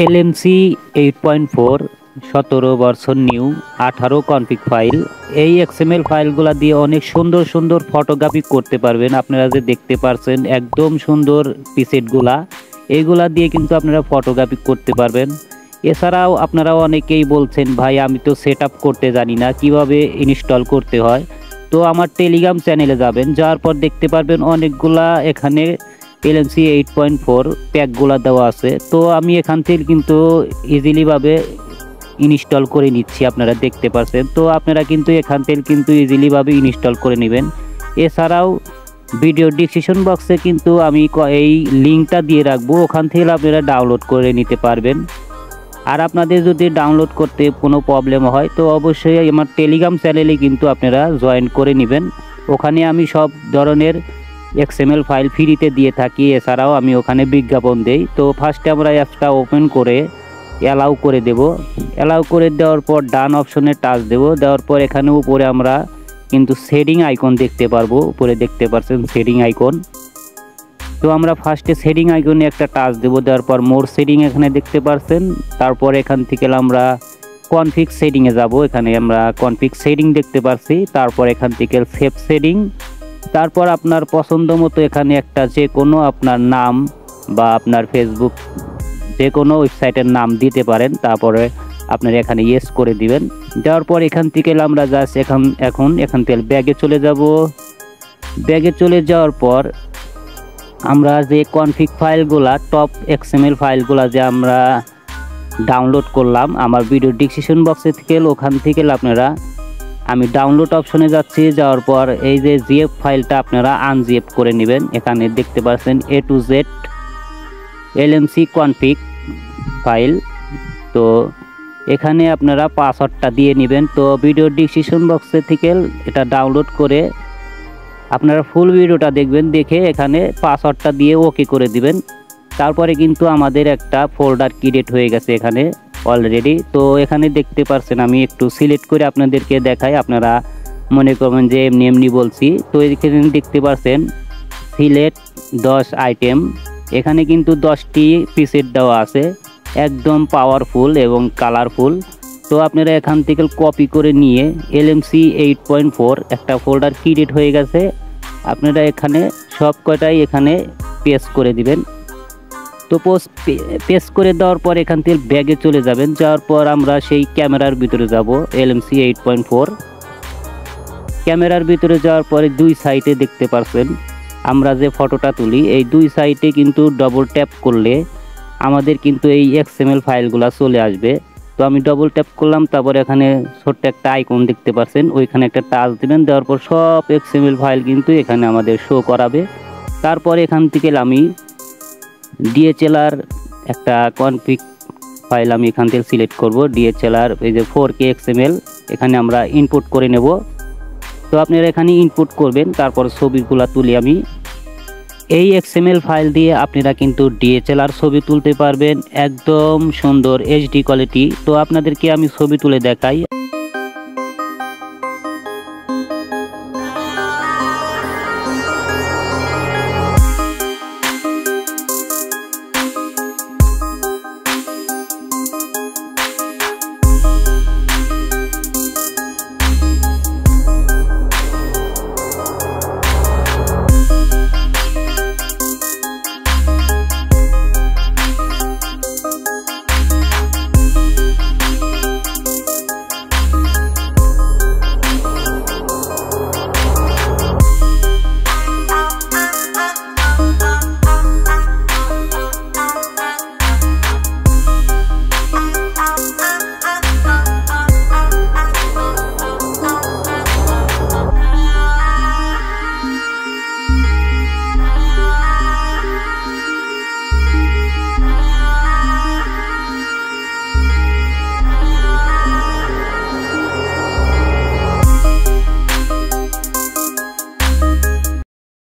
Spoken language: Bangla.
LMC 8.4 17 version new 18 config file. এই XML ফাইলগুলা দিয়ে অনেক সুন্দর সুন্দর ফটোগ্রাফি করতে পারবেন। আপনারা যে দেখতে পারছেন একদম সুন্দর প্রিসেটগুলা, এইগুলা দিয়ে কিন্তু আপনারা ফটোগ্রাফি করতে পারবেন। এছাড়াও আপনারা অনেকেই বলছেন ভাই আমি তো সেটআপ করতে জানি না, কিভাবে ইনস্টল করতে হয়। তো আমার টেলিগ্রাম চ্যানেলে যাবেন, যাওয়ার পর দেখতে পারবেন অনেকগুলা এখানে LMC 8.4 প্যাকগুলা দেওয়া আছে। তো আমি এখান থেকে কিন্তু ইজিলিভাবে ইনস্টল করে নিচ্ছি, আপনারা দেখতে পাচ্ছেন। তো আপনারা কিন্তু এখান থেকে কিন্তু ইজিলিভাবে ইনস্টল করে নেবেন। এছাড়াও ভিডিও ডিসক্রিপশন বক্সে কিন্তু আমি এই লিঙ্কটা দিয়ে রাখবো, ওখান থেকে আপনারা ডাউনলোড করে নিতে পারবেন। আর আপনাদের যদি ডাউনলোড করতে কোনো প্রবলেম হয় তো অবশ্যই আমার টেলিগ্রাম চ্যানেলে কিন্তু আপনারা জয়েন করে নেবেন। ওখানে আমি সব ধরনের XML ফাইল ফ্রিতে দিয়ে থাকি। এছাড়াও আমি ওখানে বিজ্ঞাপন দেই। তো ফার্স্টে আমরা অ্যাপটা ওপেন করে অ্যালাউ করে দেব। অ্যালাউ করে দেওয়ার পর ডান অপশনে টাচ দেব। দেওয়ার পর এখানে উপরে আমরা কিন্তু শেডিং আইকন দেখতে পারবো, উপরে দেখতে পাচ্ছেন শেডিং আইকন। তো আমরা ফার্স্টে শেডিং আইকনে একটা টাচ দেব। দেওয়ার পর মোর শেডিং এখানে দেখতে পাচ্ছেন। তারপর এখান থেকে আমরা কনফিগ শেডিংয়ে যাব। এখানে আমরা কনফিগ শেডিং দেখতে পাচ্ছি। তারপর এখান থেকে সেভ শেডিং। তারপর আপনার পছন্দ মতো এখানে একটা যে কোনো আপনার নাম বা আপনার ফেসবুক যে কোনো ওয়েবসাইটের নাম দিতে পারেন। তারপরে আপনারা এখানে ইয়েস করে দিবেন। দেওয়ার পর এখান থেকে আমরা জাস্ট এখান থেকে ব্যাগে চলে যাব। ব্যাগে চলে যাওয়ার পর আমরা যে কনফিগ ফাইলগুলা টপ XML ফাইলগুলা যে আমরা ডাউনলোড করলাম আমার ভিডিও ডিসক্রিপশন বক্সে থেকে, ওখান থেকে আপনারা আমি ডাউনলোড অপশনে যাচ্ছি। যাওয়ার পর এই যে জিএফ ফাইলটা আপনারা আনজিএফ করে নেবেন। এখানে দেখতে পাচ্ছেন A to Z LMC config file. তো এখানে আপনারা পাসওয়ার্ডটা দিয়ে নেবেন। তো ভিডিও ডিসক্রিপশন বক্সে থেকে এটা ডাউনলোড করে আপনারা ফুল ভিডিওটা দেখবেন, দেখে এখানে পাসওয়ার্ডটা দিয়ে ওকে করে দিবেন। তারপরে কিন্তু আমাদের একটা ফোল্ডার ক্রিয়েট হয়ে গেছে এখানে অলরেডি। তো এখানে দেখতে পাচ্ছেন আমি একটু সিলেক্ট করে আপনাদেরকে দেখাই, আপনারা মনে করবেন যে এমনি বলছি। তো এখানে দেখতে পাচ্ছেন সিলেক্ট 10 আইটেম। এখানে কিন্তু 10টি প্রিসেট দেওয়া আছে, একদম পাওয়ারফুল এবং কালারফুল। তো আপনারা এখান থেকে কপি করে নিয়ে LMC 8.4 একটা ফোল্ডার ক্রিয়েট হয়ে গেছে। আপনারা এখানে সব কটাই এখানে পেস্ট করে দিবেন। তো পেস্ট করে দেওয়ার পর এখান থেকে ব্যাগে চলে যাবেন। যাওয়ার পর আমরা সেই ক্যামেরার ভিতরে যাব। LMC 8.4 ক্যামেরার ভিতরে যাওয়ার পরে দুই সাইডে দেখতে পাচ্ছেন আমরা যে ফটোটা তুলি, এই দুই সাইডে কিন্তু ডবল ট্যাপ করলে আমাদের কিন্তু এই XML ফাইলগুলো চলে আসবে। তো আমি ডবল ট্যাপ করলাম, তারপর এখানে ছোট্ট একটা আইকন দেখতে পাচ্ছেন, ওইখানে একটা টাচ দিবেন। দেওয়ার পর সব XML ফাইল কিন্তু এখানে আমাদের শো করাবে। তারপর এখান থেকে আমি DSLR একটা কনফিগ ফাইল আমি এখান থেকে সিলেক্ট করব। DSLR এই যে 4K XML এখানে আমরা ইনপুট করে নেব। তো আপনারা এখানে ইনপুট করবেন। তারপর ছবিগুলো তুলি আমি এই XML ফাইল দিয়ে আপনারা কিন্তু DSLR ছবি তুলতে পারবেন, একদম সুন্দর HD কোয়ালিটি। তো আপনাদেরকে আমি ছবি তুলে দেখাই।